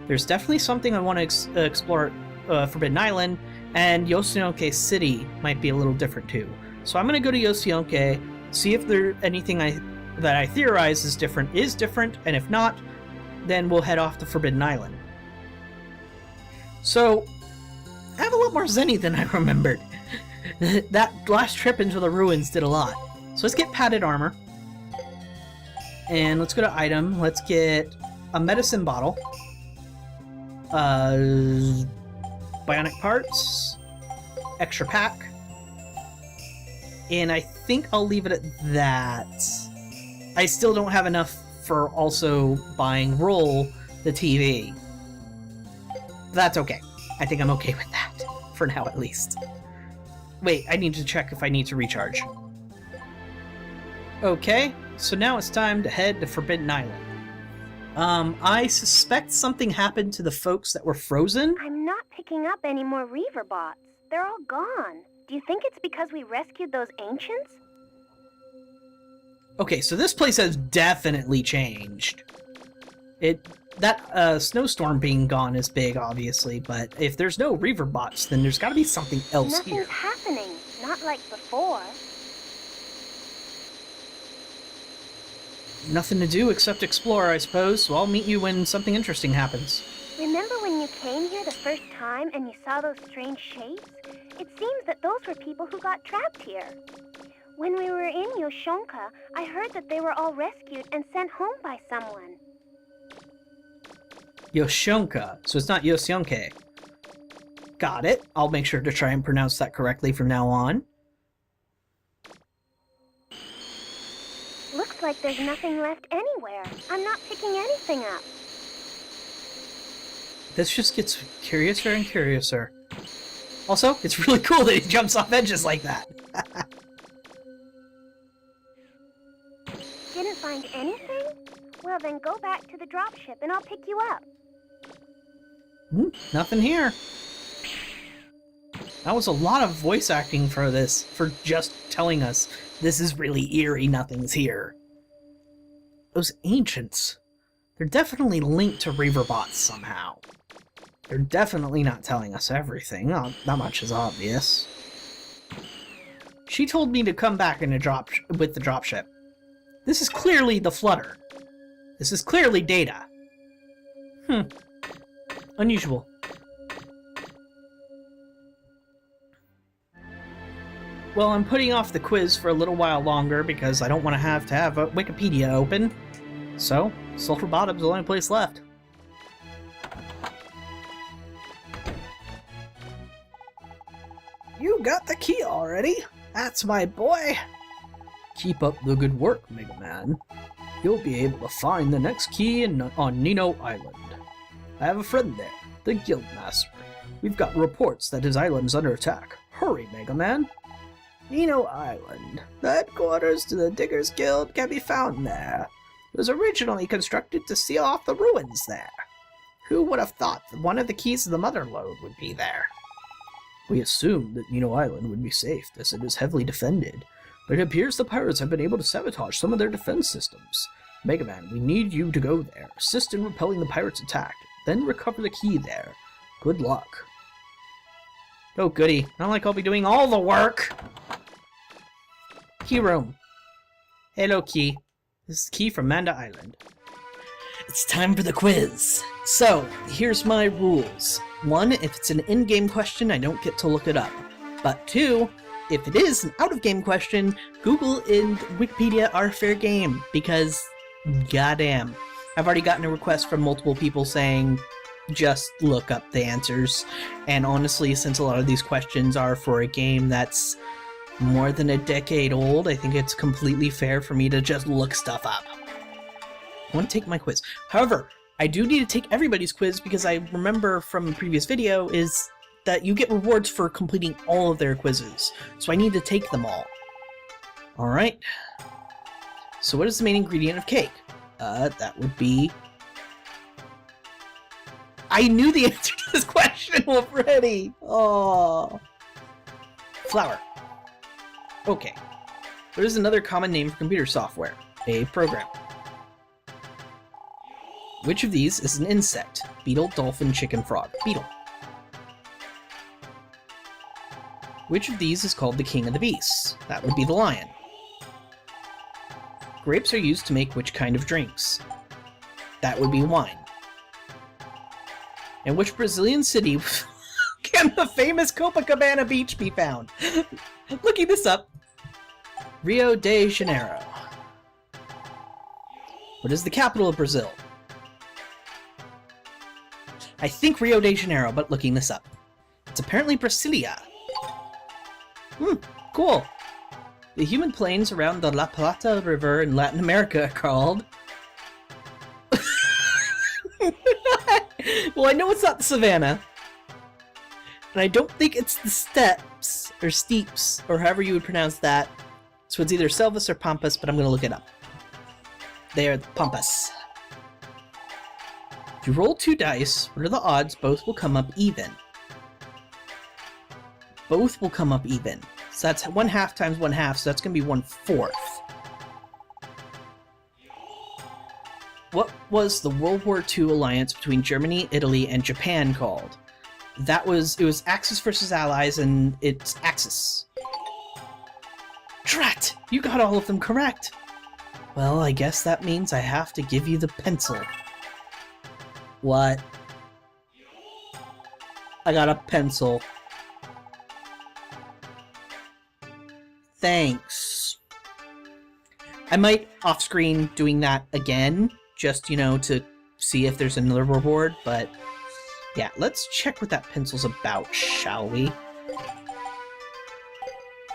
There's definitely something I want to explore Forbidden Island, and Yoshinoke City might be a little different too. So I'm going to go to Yoshinoke, see if there's anything that I theorize is different, and if not, then we'll head off to Forbidden Island. So, I have a lot more Zenny than I remembered. That last trip into the ruins did a lot. So let's get padded armor. And let's go to item. Let's get a medicine bottle. Bionic parts. Extra pack. And I think I'll leave it at that. I still don't have enough for also buying Roll, the TV. That's okay. I think I'm okay with that. For now, at least. Wait, I need to check if I need to recharge. Okay, so now it's time to head to Forbidden Island. I suspect something happened to the folks that were frozen. I'm not picking up any more Reaver bots. They're all gone. Do you think it's because we rescued those ancients? Okay, so this place has definitely changed. That snowstorm being gone is big, obviously, but if there's no Reaver bots, then there's gotta be something else here. Nothing's happening. Not like before. Nothing to do except explore, I suppose, so I'll meet you when something interesting happens. Remember when you came here the first time and you saw those strange shapes? It seems that those were people who got trapped here. When we were in Yoshonka, I heard that they were all rescued and sent home by someone. Yoshonka, so it's not Yoshionke. Got it. I'll make sure to try and pronounce that correctly from now on. Looks like there's nothing left anywhere. I'm not picking anything up. This just gets curiouser and curiouser. Also, it's really cool that he jumps off edges like that. Didn't find anything? Well, then go back to the dropship and I'll pick you up. Nothing here. That was a lot of voice acting for this, for just telling us this is really eerie, nothing's here. Those ancients, they're definitely linked to Reaverbots somehow. They're definitely not telling us everything, not much is obvious. She told me to come back in with the dropship. This is clearly the Flutter. This is clearly Data. Unusual. Well, I'm putting off the quiz for a little while longer because I don't want to have a Wikipedia open. So, Sulphur Bottom's the only place left. You got the key already? That's my boy! Keep up the good work, Megaman. You'll be able to find the next key on Nino Island. I have a friend there, the Guildmaster. We've got reports that his island's under attack. Hurry, Megaman! Nino Island. The headquarters to the Diggers Guild can be found there. It was originally constructed to seal off the ruins there. Who would have thought that one of the keys to the Mother Lode would be there? We assumed that Nino Island would be safe, as it is heavily defended, but it appears the pirates have been able to sabotage some of their defense systems. Megaman, we need you to go there, assist in repelling the pirates' attack, then recover the key there. Good luck. Oh goody, not like I'll be doing all the work! Key room. Hello, Key. This is Key from Manda Island. It's time for the quiz. So, here's my rules. 1, if it's an in-game question, I don't get to look it up. But 2, if it is an out-of-game question, Google and Wikipedia are fair game, because goddamn. I've already gotten a request from multiple people saying, just look up the answers. And honestly, since a lot of these questions are for a game that's more than a decade old, I think it's completely fair for me to just look stuff up. I want to take my quiz. However, I do need to take everybody's quiz because I remember from a previous video is that you get rewards for completing all of their quizzes. So I need to take them all. Alright. So what is the main ingredient of cake? That would be... I knew the answer to this question already! Oh. Flour. Okay. What is another common name for computer software? A program. Which of these is an insect? Beetle, dolphin, chicken, frog. Beetle. Which of these is called the king of the beasts? That would be the lion. Grapes are used to make which kind of drinks? That would be wine. In which Brazilian city can the famous Copacabana beach be found? Looking this up. Rio de Janeiro. What is the capital of Brazil? I think Rio de Janeiro, but looking this up. It's apparently Brasilia. Cool. The human plains around the La Plata River in Latin America are called... Well, I know it's not the savannah. And I don't think it's the steppes, or steeps, or however you would pronounce that. So it's either Selvas or Pampas, but I'm going to look it up. They are the Pampas. If you roll 2 dice, what are the odds both will come up even? Both will come up even. So that's 1/2 times 1/2, so that's going to be 1/4. What was the World War II alliance between Germany, Italy, and Japan called? It was Axis versus Allies, and it's Axis. Drat! You got all of them correct! Well, I guess that means I have to give you the pencil. What? I got a pencil. Thanks. I might off-screen doing that again, just, you know, to see if there's another reward, but yeah, let's check what that pencil's about, shall we?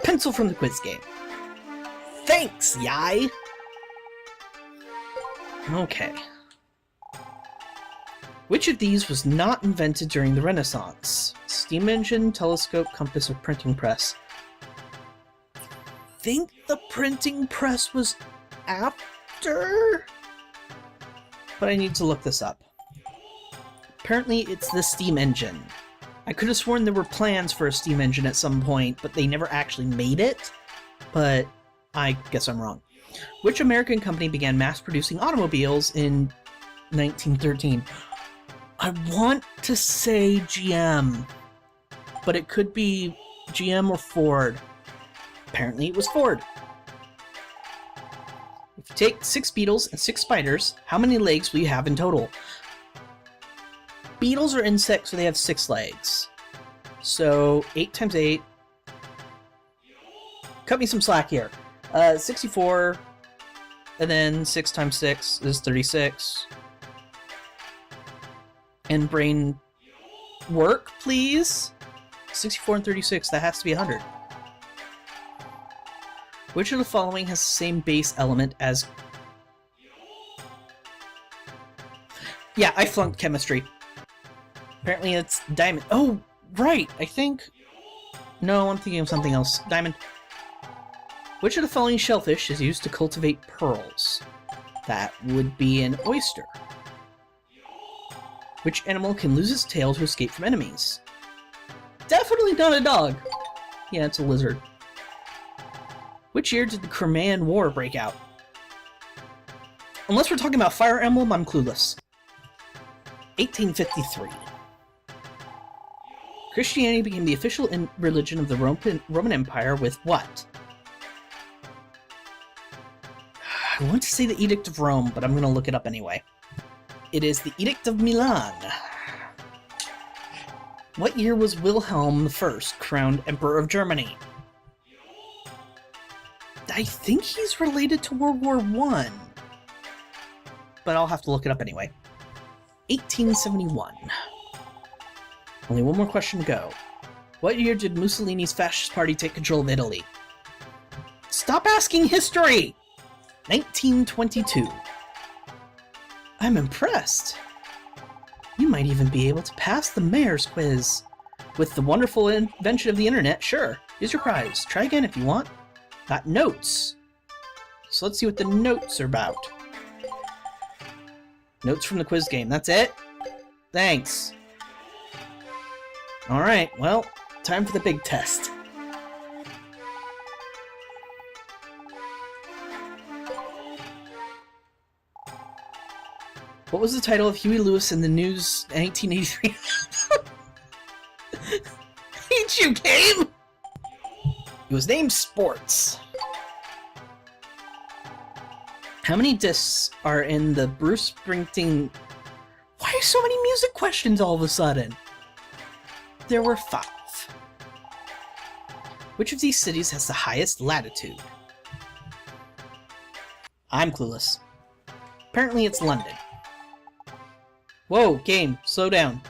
Pencil from the quiz game. Thanks, yai! Okay. Which of these was not invented during the Renaissance? Steam engine, telescope, compass, or printing press? I think the printing press was after? But I need to look this up. Apparently it's the steam engine. I could have sworn there were plans for a steam engine at some point, but they never actually made it. But I guess I'm wrong. Which American company began mass-producing automobiles in 1913? I want to say GM, but it could be GM or Ford. Apparently it was Ford. If you take 6 beetles and 6 spiders, how many legs will you have in total? Beetles are insects, so they have 6 legs. So 8 times 8. Cut me some slack here. 64, and then 6 times 6 is 36. And brain work, please? 64 and 36, that has to be 100. Which of the following has the same base element as... Yeah, I flunked chemistry. Apparently it's diamond. Oh, right, I think... No, I'm thinking of something else. Diamond. Which of the following shellfish is used to cultivate pearls? That would be an oyster. Which animal can lose its tail to escape from enemies? Definitely not a dog. Yeah, it's a lizard. Which year did the Crimean War break out? Unless we're talking about Fire Emblem, I'm clueless. 1853. Christianity became the official religion of the Roman Empire with what? I want to say the Edict of Rome, but I'm going to look it up anyway. It is the Edict of Milan. What year was Wilhelm I crowned Emperor of Germany? I think he's related to World War I. But I'll have to look it up anyway. 1871. Only one more question to go. What year did Mussolini's fascist party take control of Italy? Stop asking history! 1922. I'm impressed. You might even be able to pass the mayor's quiz. With the wonderful invention of the internet, sure. Here's your prize. Try again if you want. Got notes. So let's see what the notes are about. Notes from the quiz game. That's it? Thanks. Alright, well, time for the big test. What was the title of Huey Lewis in the News 1983? Hate you, game! It was named Sports. How many discs are in the Bruce Springsteen... Why are so many music questions all of a sudden? There were 5. Which of these cities has the highest latitude? I'm clueless. Apparently it's London. Whoa, game, slow down.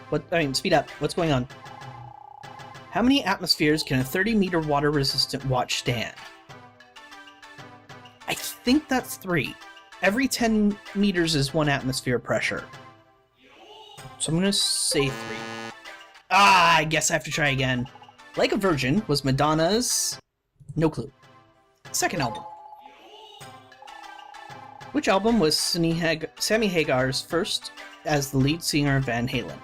Speed up. What's going on? How many atmospheres can a 30-meter water-resistant watch stand? I think that's 3. Every 10 meters is 1 atmosphere pressure. So I'm gonna say 3. Ah, I guess I have to try again. Like a Virgin was Madonna's... No clue. Second album. Which album was Sammy Hagar's first as the lead singer of Van Halen?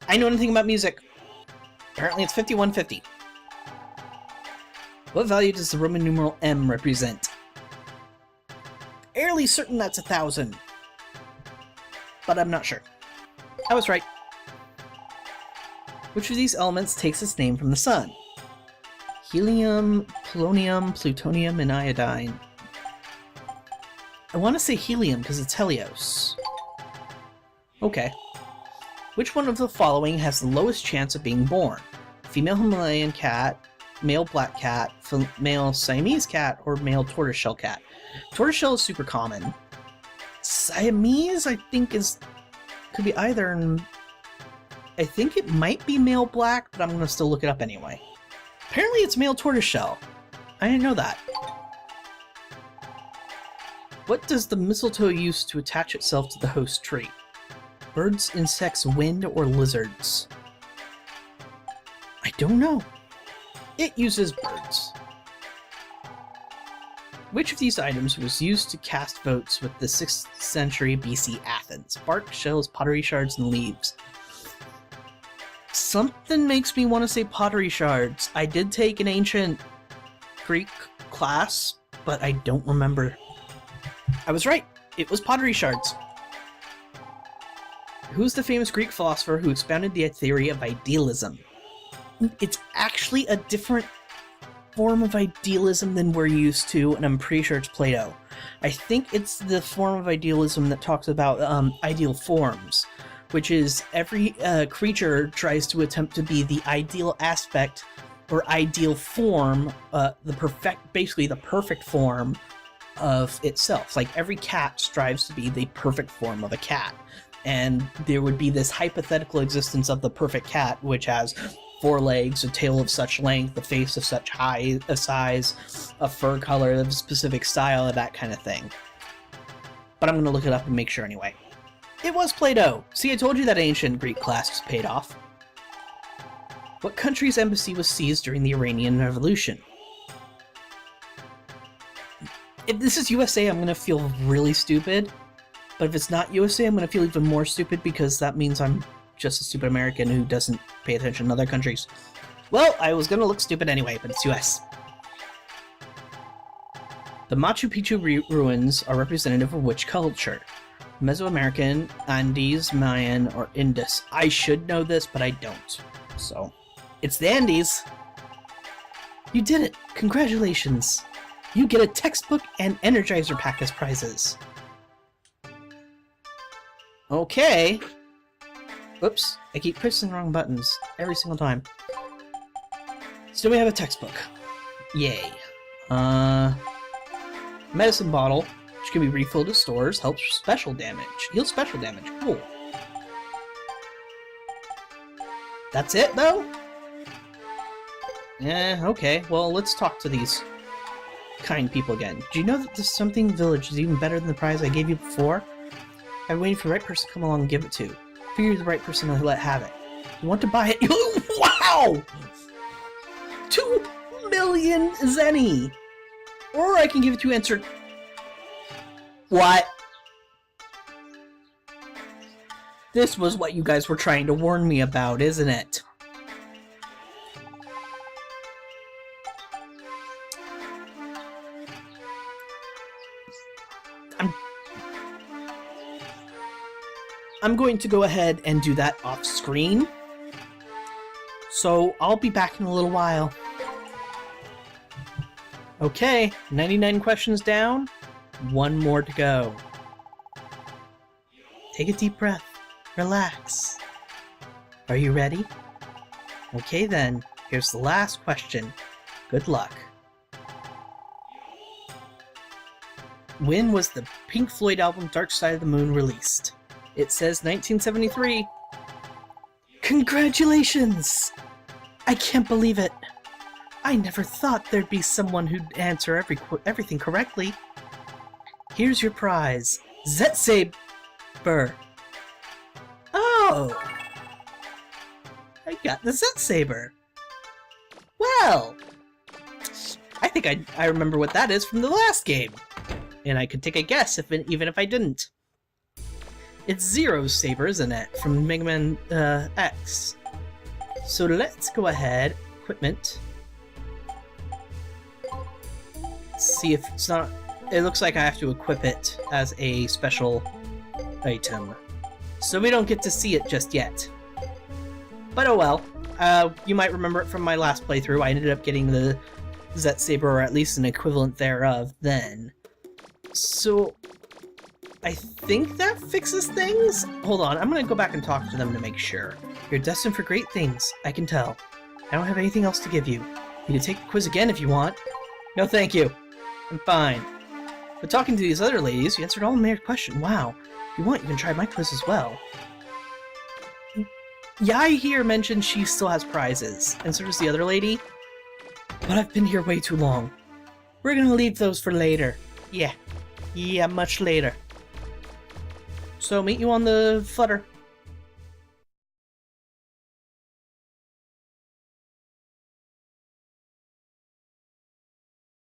I know anything about music. Apparently it's 5150. What value does the Roman numeral M represent? Fairly certain that's 1,000. But I'm not sure. I was right. Which of these elements takes its name from the sun? Helium, polonium, plutonium, and iodine. I want to say helium because it's Helios. Okay. Which one of the following has the lowest chance of being born? Female Himalayan cat, male black cat, male Siamese cat, or male tortoiseshell cat? Tortoiseshell is super common. Siamese, I think, could be either, and I think it might be male black, but I'm going to still look it up anyway. Apparently it's male tortoiseshell. I didn't know that. What does the mistletoe use to attach itself to the host tree? Birds, insects, wind, or lizards? I don't know. It uses birds. Which of these items was used to cast votes with the 6th century BC Athens? Bark, shells, pottery shards, and leaves. Something makes me want to say pottery shards. I did take an ancient Greek class, but I don't remember. I was right. It was pottery shards. Who's the famous Greek philosopher who expounded the theory of idealism? It's actually a different form of idealism than we're used to, and I'm pretty sure it's Plato. I think it's the form of idealism that talks about ideal forms, which is every creature tries to attempt to be the ideal aspect or ideal form, basically the perfect form of itself. Like every cat strives to be the perfect form of a cat, and there would be this hypothetical existence of the perfect cat, which has 4 legs, a tail of such length, a face of such a size, a fur color of a specific style, and that kind of thing. But I'm going to look it up and make sure anyway. It was Plato! See, I told you that ancient Greek class was paid off. What country's embassy was seized during the Iranian Revolution? If this is USA, I'm going to feel really stupid. But if it's not USA, I'm going to feel even more stupid because that means I'm just a stupid American who doesn't pay attention to other countries. Well, I was going to look stupid anyway, but it's US. The Machu Picchu ruins are representative of which culture? Mesoamerican, Andes, Mayan, or Indus? I should know this, but I don't. So, it's the Andes. You did it! Congratulations! You get a textbook and Energizer pack as prizes. Okay. Oops, I keep pressing the wrong buttons every single time. So we have a textbook. Yay. Medicine bottle, which can be refilled at stores, helps special damage. Heals special damage. Cool. That's it, though? Okay. Well, let's talk to these kind people again. Do you know that the Something Village is even better than the prize I gave you before? I've been waiting for the right person to come along and give it to. Figure you're the right person to let have it. You want to buy it? Wow! 2 million zenny! Or I can give it to you answered. What? This was what you guys were trying to warn me about, isn't it? I'm going to go ahead and do that off screen. So I'll be back in a little while. Okay, 99 questions down, 1 more to go. Take a deep breath, relax. Are you ready? Okay then, here's the last question. Good luck. When was the Pink Floyd album Dark Side of the Moon released? It says 1973. Congratulations! I can't believe it. I never thought there'd be someone who'd answer everything correctly. Here's your prize. Zet-Saber. Oh! I got the Zet-Saber. Well, I think I remember what that is from the last game. And I could take a guess even if I didn't. It's Zero's saber, isn't it? From Megaman X. So let's go ahead. Equipment. See if it's not... It looks like I have to equip it as a special item. So we don't get to see it just yet. But oh well. You might remember it from my last playthrough. I ended up getting the Zet-Saber, or at least an equivalent thereof, then. So... I think that fixes things? Hold on, I'm gonna go back and talk to them to make sure. You're destined for great things, I can tell. I don't have anything else to give you. You can take the quiz again if you want. No thank you. I'm fine. But talking to these other ladies, you answered all the questions. Wow. If you want, you can try my quiz as well. Yai here mentioned she still has prizes, and so does the other lady. But I've been here way too long. We're gonna leave those for later. Yeah, much later. So meet you on the flutter.